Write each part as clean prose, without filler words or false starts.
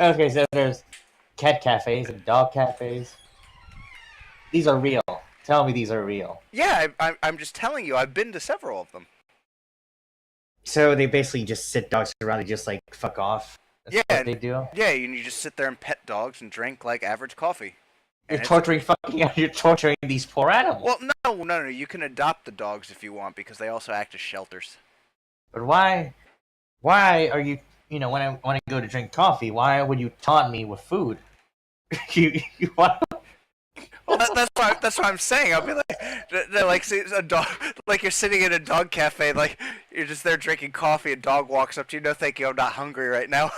Okay, so there's cat cafes and dog cafes. These are real. Tell me these are real. Yeah, I'm just telling you. I've been to several of them. So they basically just sit dogs around and just like fuck off. That's Yeah, what they do. yeah, and you just sit there and pet dogs and drink like average coffee. You're And torturing you're torturing these poor animals. well, no. You can adopt the dogs if you want because they also act as shelters. But why? Why are you? You know, when I go to drink coffee, why would you taunt me with food? Why? Well, that's what I'm saying. I'll be like, they're like see, a dog, like you're sitting in a dog cafe, like you're just there drinking coffee, a dog walks up to you. No, thank you, I'm not hungry right now.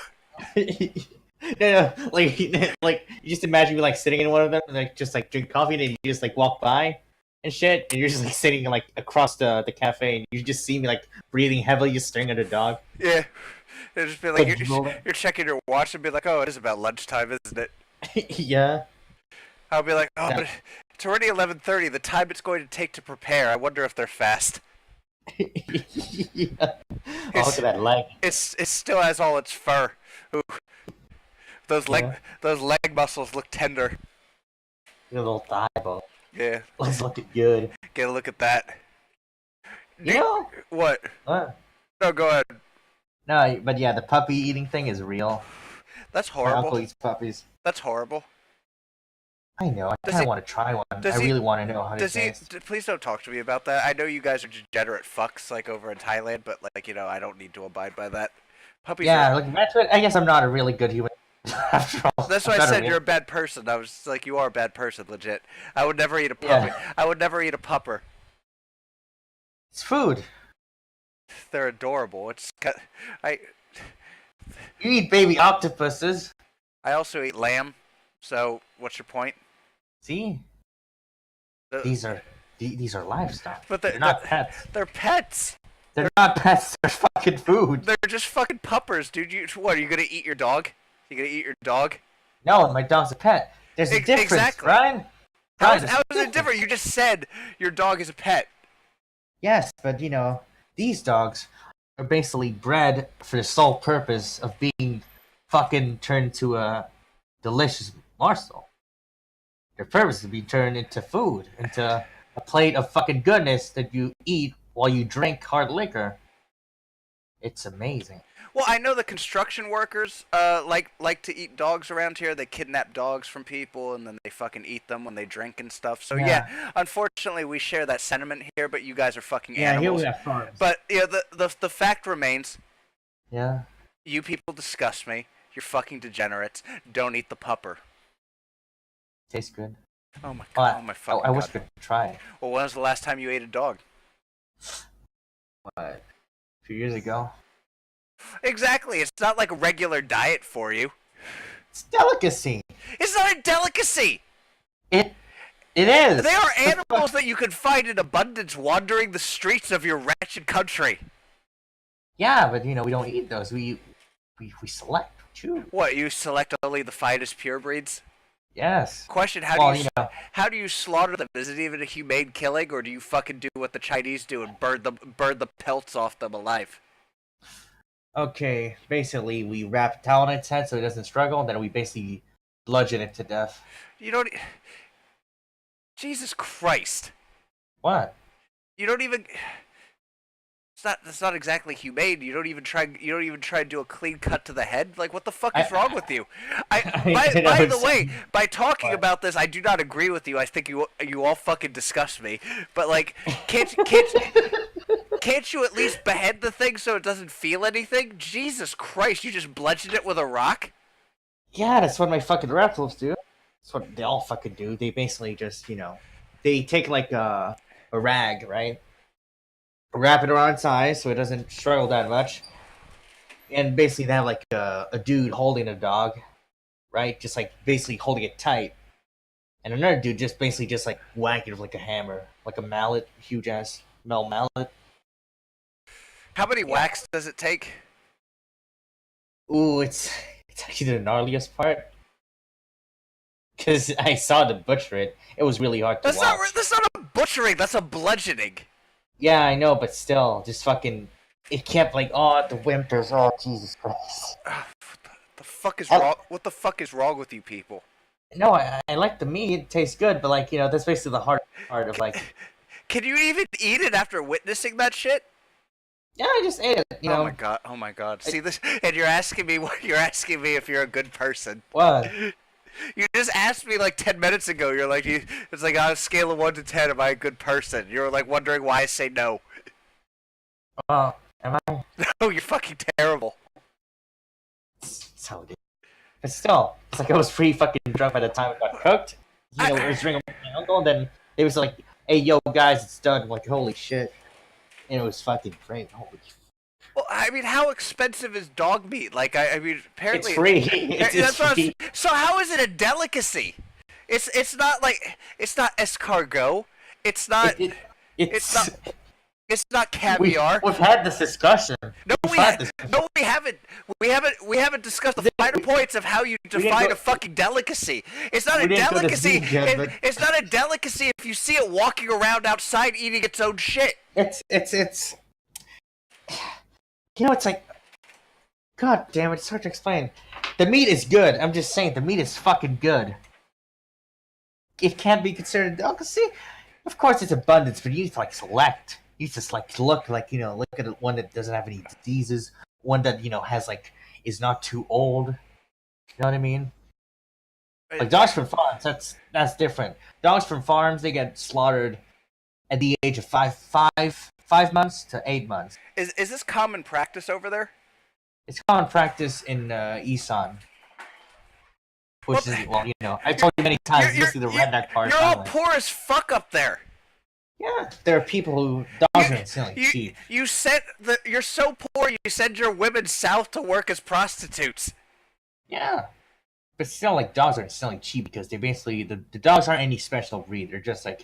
No, like you just imagine me like sitting in one of them and like just like drink coffee and then you just like walk by and shit and you're just like sitting like across the cafe and you just see me like breathing heavily just staring at a dog. Yeah, it'll just be like you're checking your watch and be like, oh, it is about lunchtime, isn't it? Yeah. I'll be like, oh, Yeah. but it's already 11:30. The time it's going to take to prepare. I wonder if they're fast. Yeah. Oh, look at that leg. It still has all its fur. Ooh. Those leg muscles look tender. Your little thigh bone. Yeah. Let's look at good. Get a look at that. You know? What? What? No, go ahead. No, but yeah, the puppy eating thing is real. That's My uncle horrible. eats puppies. That's horrible. I know. I Does kind he- of want to try one. does I he- really want to know how it Does he? tastes. Please don't talk to me about that. I know you guys are degenerate fucks like over in Thailand, but like I don't need to abide by that. Puppies. Yeah, like that's what. I guess I'm not a really good human. After all, That's why I said you're a bad person. I was like, you are a bad person, legit. I would never eat a puppy. Yeah. I would never eat a pupper. It's food. They're adorable. I You eat baby octopuses. I also eat lamb. So what's your point? See, The- these are livestock. But They're not pets. They're pets. They're not pets. They're fucking food. They're just fucking puppers, dude. What are you gonna eat your dog? You gonna eat your dog? No, my dog's a pet. There's a difference, Exactly. Brian. How Brian, is it different? You just said your dog is a pet. Yes, but you know, these dogs are basically bred for the sole purpose of being fucking turned to a delicious morsel. Their purpose is to be turned into food, into a plate of fucking goodness that you eat while you drink hard liquor. It's amazing. Well, I know the construction workers like to eat dogs around here. They kidnap dogs from people and then they fucking eat them when they drink and stuff. So yeah, unfortunately we share that sentiment here, but you guys are fucking animals. Here we have farms. But yeah, the fact remains, Yeah. you people disgust me. You're fucking degenerates. Don't eat the pupper. Tastes good. Oh my Well, god. Oh my fucking I wish god. we could try it. Well, when was the last time you ate a dog? What? A few years ago. Exactly. It's not like a regular diet for you. It's delicacy. It's not a delicacy. It is. They are animals that you can find in abundance wandering the streets of your wretched country. Yeah, but you know we don't eat those. We select. Choose. What, you select only the finest purebreds? Yes. Question, how do you slaughter them? Is it even a humane killing, or do you fucking do what the Chinese do and burn the pelts off them alive? Okay, basically we wrap a towel in its head so it doesn't struggle, and then we basically bludgeon it to death. You don't... Jesus Christ. What? You don't even... That's not exactly humane. You don't even try to do a clean cut to the head. Like, what the fuck is wrong with you? By the way, by talking about this, I do not agree with you. I think you all fucking disgust me. But like, can't you at least behead the thing so it doesn't feel anything? Jesus Christ, you just bludgeon it with a rock? Yeah, that's what my fucking reptiles do. That's what they all fucking do. They basically just, you know, they take like a rag, right? Wrap it around its eyes so it doesn't struggle that much. And basically they have like a dude holding a dog, right? Just like basically holding it tight. And another dude just basically just like whacking it with like a hammer. Like a mallet, huge ass metal mallet. How many whacks does it take? Ooh, it's actually the gnarliest part. Because I saw the butcher it. It was really hard to watch. That's not a butchering, that's a bludgeoning. Yeah, I know, but still, just fucking... It kept like, oh, the whimpers, oh, Jesus Christ. What the fuck is wrong? What the fuck is wrong with you people? No, I like the meat. It tastes good, but like that's basically the hard part of like. Can you even eat it after witnessing that shit? Yeah, I just ate it. Oh my god! Oh my god! See this, and you're asking me if you're a good person. What? You just asked me like 10 minutes ago. You're like, it's like on a scale of 1 to 10, am I a good person? You're like wondering why I say no. Well, am I? No, you're fucking terrible. That's how it is. But still, it's like I was pretty fucking drunk by the time it got cooked. We were drinking with my uncle, and then it was like, "Hey, yo, guys, it's done." I'm like, holy shit, and it was fucking great. Holy. Well, I mean, how expensive is dog meat? Like, I mean, apparently it's free. It's free. So how is it a delicacy? It's not like it's not escargot. It's not. It's not. It's not caviar. We've had this discussion. No, we haven't. We haven't discussed the finer points of how you define a fucking delicacy. It's not a delicacy. It's not a delicacy if you see it walking around outside eating its own shit. It's. It's like, god damn it, it's hard to explain. The meat is good. I'm just saying, the meat is fucking good. It can't be considered a delicacy. Of course, it's abundance, but you need to like select. You just like look at one that doesn't have any diseases, one that has like is not too old. You know what I mean? Like dogs from farms, that's different. Dogs from farms, they get slaughtered at the age of 5 months to 8 months. Is this common practice over there? It's common practice in Isan. Which is, I've told you many times, this is the redneck part. You're all poor as fuck up there. Yeah, there are people who dogs are selling cheap. You're so poor. You send your women south to work as prostitutes. Yeah, but still, like dogs aren't selling cheap because they basically the dogs aren't any special breed. They're just like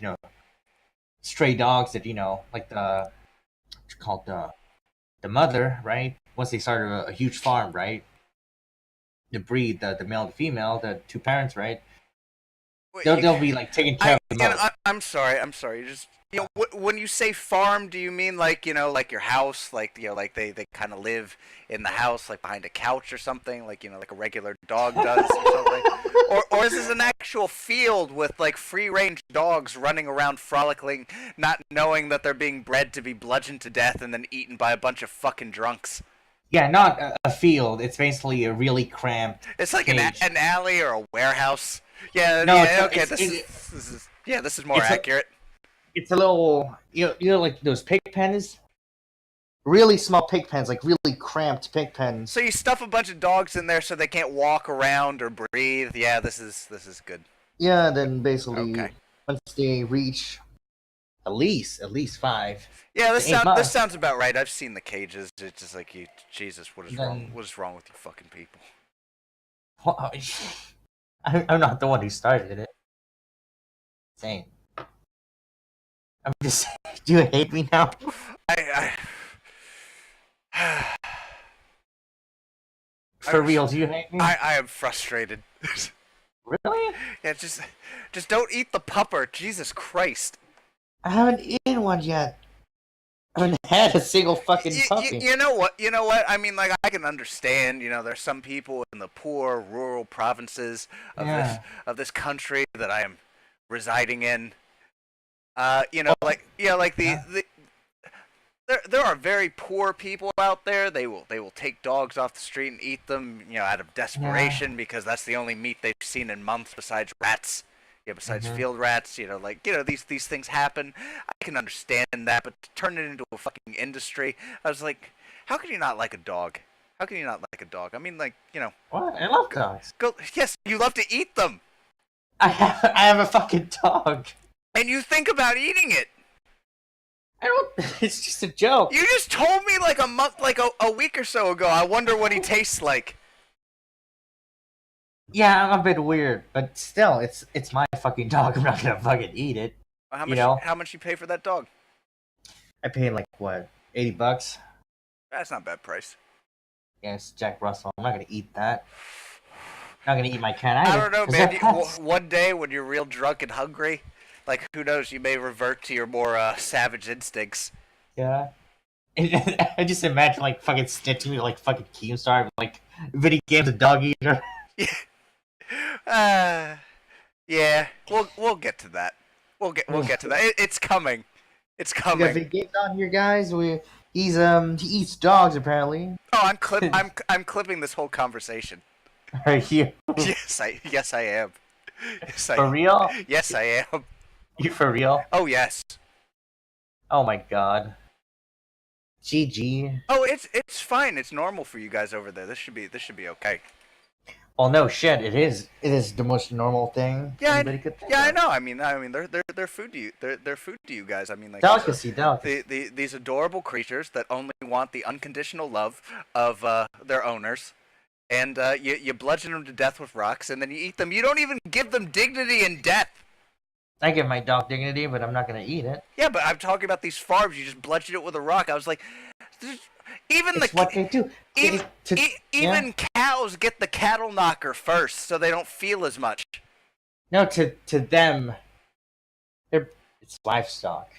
stray dogs that like what's called the mother, right? Once they start a huge farm, right? The breed, the male and female, the two parents, right? Wait, they'll be like taking care of the mother. I'm sorry. You just when you say farm, do you mean like like your house, like like they kind of live in the house, like behind a couch or something, like like a regular dog does or something, or is this an actual field with like free range dogs running around frolicking, not knowing that they're being bred to be bludgeoned to death and then eaten by a bunch of fucking drunks? Yeah, not a field. It's basically a really cramped. It's like an alley or a warehouse. Yeah. No, yeah. Okay. This is more accurate. It's a little, like those pig pens, really small pig pens, like really cramped pig pens. So you stuff a bunch of dogs in there so they can't walk around or breathe. Yeah, this is good. Yeah, then basically once they reach at least 5. Yeah, this sounds about right. I've seen the cages. It's just like Jesus, what is wrong? What is wrong with you fucking people? Well, I'm not the one who started it. Same. I'm just. Do you hate me now? For real, do you hate me? I am frustrated. Really? Yeah, just don't eat the pupper. Jesus Christ. I haven't eaten one yet. I haven't had a single fucking puppy. You know what? I mean, like, I can understand. There's some people in the poor, rural provinces of this country that I am residing in. There are very poor people out there. They will take dogs off the street and eat them, out of desperation because that's the only meat they've seen in months besides rats. Besides field rats, these things happen. I can understand that, but to turn it into a fucking industry, I was like, how can you not like a dog? How can you not like a dog? I mean, like, What? I love dogs. Yes, you love to eat them. I have a fucking dog. And you think about eating it. I don't. It's just a joke. You just told me like a week or so ago. I wonder what he tastes like. Yeah, I'm a bit weird, but still, it's my fucking dog. I'm not gonna fucking eat it. How much you pay for that dog? I paid like what, $80? That's not a bad price. Yeah, it's Jack Russell. I'm not gonna eat that. I'm not gonna eat my cat either. I don't know, man. One day when you're real drunk and hungry, like who knows, you may revert to your more savage instincts. Yeah. I just imagine like fucking snitching to like fucking Keemstar, like VinnIe game's a dog eater. uh, yeah, we'll get to that. We'll get to that. It's coming. It's We got coming. VinnIe games on here, guys. He eats dogs apparently. Oh, I'm clipping this whole conversation. Are you Yes I am. for real? Yes I am. You for real? Oh yes. Oh my god. GG. Oh, it's fine. It's normal for you guys over there. This should be okay. Well, no shit. It is. It is the most normal thing anybody could think I of. know. I mean, they're food to you. They're food to you guys. I mean, like Delicacy, delicacy. these adorable creatures that only want the unconditional love of their owners, and you bludgeon them to death with rocks, and then you eat them. You don't even give them dignity in death. I give my dog dignity, but I'm not gonna eat it. Yeah, but I'm talking about these farms. You just bludgeon it with a rock. I was like, even It's what they do. Even cows get the cattle knocker first, so they don't feel as much. No, to them, it's livestock.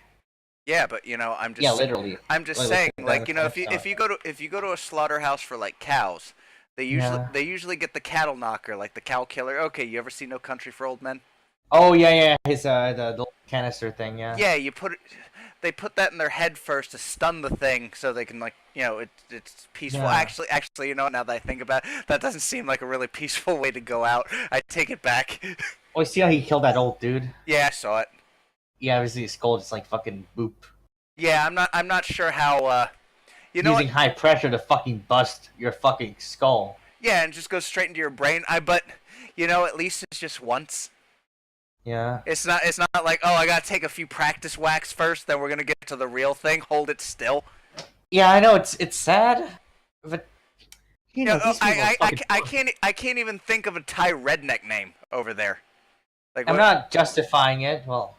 Yeah, but I'm just literally. I'm just Literally, saying, like if you go to a slaughterhouse for like cows, they usually get the cattle knocker, like the cow killer. Okay, you ever see No Country for Old Men? Oh yeah, his the canister thing, yeah. Yeah, they put that in their head first to stun the thing, so they can it's peaceful. Yeah. Actually, now that I think about it, that doesn't seem like a really peaceful way to go out. I take it back. Oh, see how he killed that old dude? Yeah, I saw it. Yeah, obviously his skull just like fucking boop. Yeah, I'm not sure how. Using high pressure to fucking bust your fucking skull. Yeah, and just goes straight into your brain. But at least it's just once. Yeah. It's not like, oh, I gotta take a few practice whacks first, then we're gonna get to the real thing. Hold it still. Yeah, I know it's sad, but I can't even think of a Thai redneck name over there. Like I'm not justifying it. Well,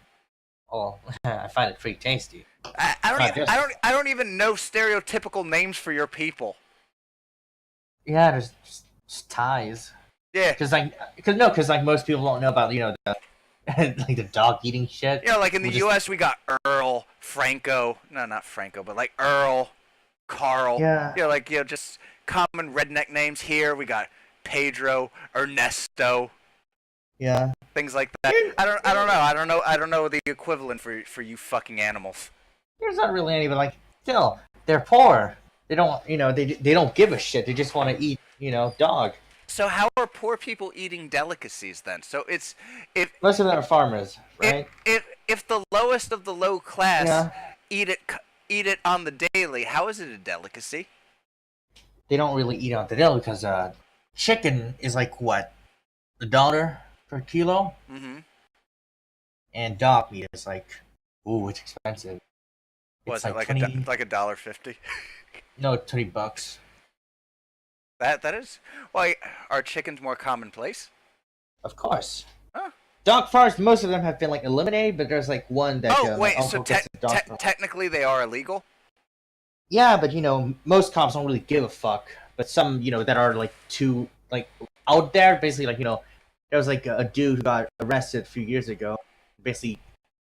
I find it pretty tasty. I don't even know stereotypical names for your people. Yeah, there's just Thais. Yeah. Because most people don't know about the like the dog eating shit. Yeah, like in the U.S. we got Earl, Franco. No, not Franco, but like Earl, Carl. Yeah. Just common redneck names. Here we got Pedro, Ernesto. Yeah. Things like that. I don't know the equivalent for you fucking animals. There's not really any, but like still, they're poor. They don't they don't give a shit. They just want to eat dog. So how are poor people eating delicacies then? So if most of them are farmers, right? If the lowest of the low class Yeah. eat it on the daily, how is it a delicacy? They don't really eat on the daily because chicken is like what, $1 per kilo, and dog meat is like, ooh, it's expensive. Was it like $1.50? No, $20. That is why are chickens more commonplace? Of course. Huh. Dog farms, most of them have been like eliminated, but there's like one that. Oh wait, so technically they are illegal? Yeah, but most cops don't really give a fuck. But some, that are like too like out there, basically like there was like a dude who got arrested a few years ago, basically,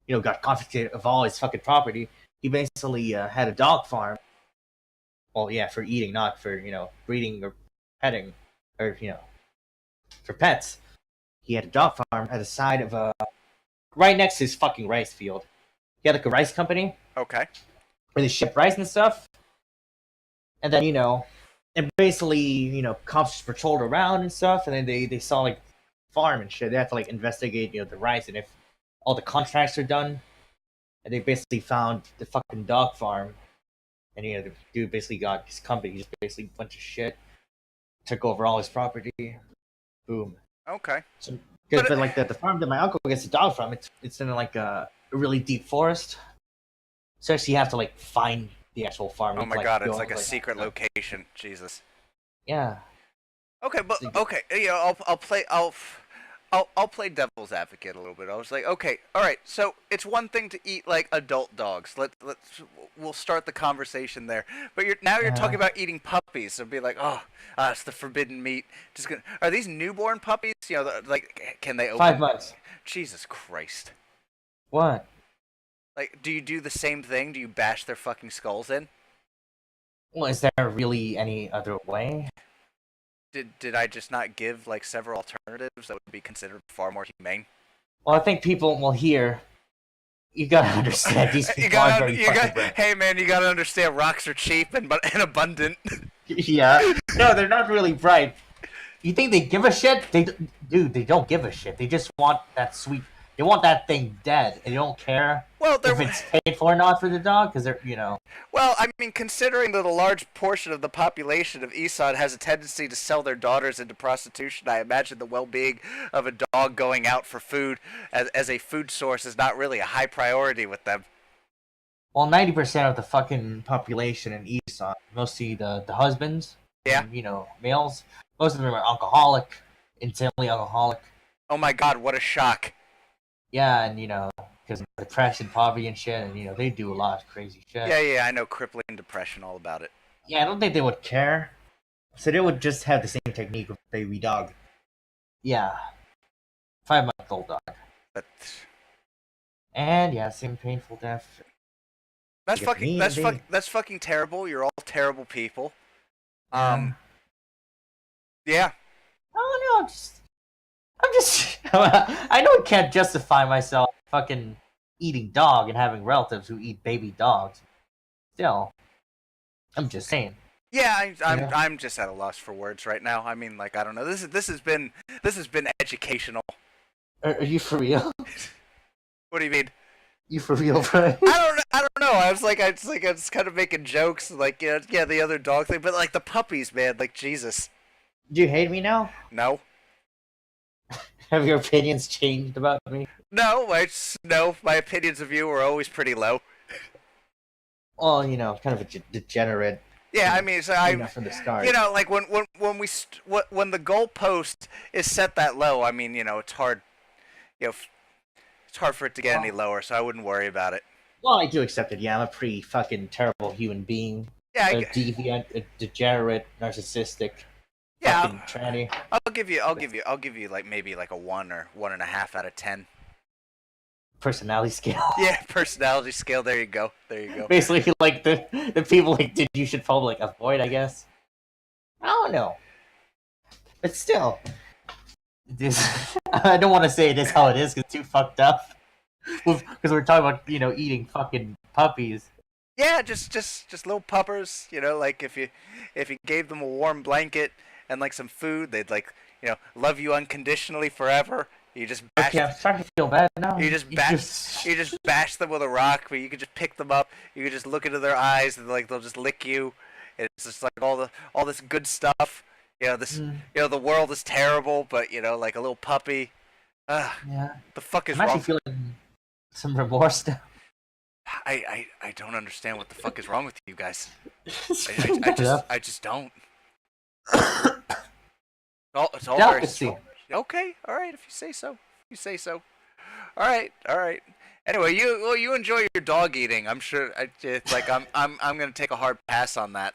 got confiscated of all his fucking property. He basically had a dog farm. Well, yeah, for eating, not for breeding or petting, or for pets. He had a dog farm at the side of right next to his fucking rice field. He had like a rice company. Okay. Where they ship rice and stuff. And then and basically cops just patrolled around and stuff, and then they saw like farm and shit. They had to like investigate the rice and if all the contracts are done. And they basically found the fucking dog farm. And the dude basically got his company. He just basically went to shit, took over all his property. Boom. Okay. So, but like the farm that my uncle gets the dog from, it's in like a really deep forest. So actually, you have to like find the actual farm. Oh my god, it's like a secret location. Jesus. Yeah. Okay, but okay, yeah, I'll play devil's advocate a little bit. I was like, okay, all right. So it's one thing to eat like adult dogs. We'll start the conversation there. But you're talking about eating puppies. So be like, it's the forbidden meat. Are these newborn puppies? Like, can they open? 5 months. Jesus Christ. What? Like, do you do the same thing? Do you bash their fucking skulls in? Well, is there really any other way? Did I just not give like several alternatives that would be considered far more humane? Well, I think people will hear. You gotta understand, these people aren't very fucking bright. Hey man, you gotta understand rocks are cheap and abundant. Yeah. No, they're not really bright. You think they give a shit? Dude, they don't give a shit. They just want that sweet. They want that thing dead, and they don't care if it's paid for or not for the dog, because they're, Well, I mean, considering that a large portion of the population of Isan has a tendency to sell their daughters into prostitution, I imagine the well-being of a dog going out for food as a food source is not really a high priority with them. Well, 90% of the fucking population in Isan, mostly the husbands, yeah, and, males, most of them are alcoholic, insanely alcoholic. Oh my god, what a shock. Yeah, and because of depression, poverty, and shit, and they do a lot of crazy shit. Yeah, I know crippling depression, all about it. Yeah, I don't think they would care. So they would just have the same technique with baby dog. Yeah, 5-month-old dog. And yeah, same painful death. That's fucking terrible. You're all terrible people. Yeah. I don't know. I'm just. I know I can't justify myself fucking eating dog and having relatives who eat baby dogs. Still, I'm just saying. Yeah, I'm just at a loss for words right now. I mean, like, I don't know. This has been educational. Are you for real? What do you mean? You for real, Brian? I don't know. I was kind of making jokes, like, yeah, the other dog thing, but like the puppies, man, like, Jesus. Do you hate me now? No. Have your opinions changed about me? No, my opinions of you were always pretty low. Well, kind of a degenerate. Yeah, I mean, so from the start. Like when the goalpost is set that low, I mean, it's hard, it's hard for it to get any lower, so I wouldn't worry about it. Well, I do accept it. Yeah, I'm a pretty fucking terrible human being. Yeah, a deviant, a degenerate, narcissistic. Yeah, tranny. I'll give you like maybe like a 1 or 1.5 out of 10. Personality scale. Yeah, personality scale. There you go. Basically, like the people like you should probably like avoid, I guess. I don't know, but still, I don't want to say this how it is because it's too fucked up. Because we're talking about eating fucking puppies. Yeah, just little puppers. Like if you gave them a warm blanket and like some food, they'd like love you unconditionally forever. You just bash I'm starting to feel bad now. You just bash them with a rock, but you could just pick them up. You could just look into their eyes, and like they'll just lick you. It's just like all this good stuff. The world is terrible, but like a little puppy. Yeah. The fuck is wrong? I'm actually feeling some remorse now. I don't understand what the fuck is wrong with you guys. I just don't. It's all very strong. Okay, all right. If you say so. All right. Anyway, you enjoy your dog eating. I'm sure. It's like I'm gonna take a hard pass on that.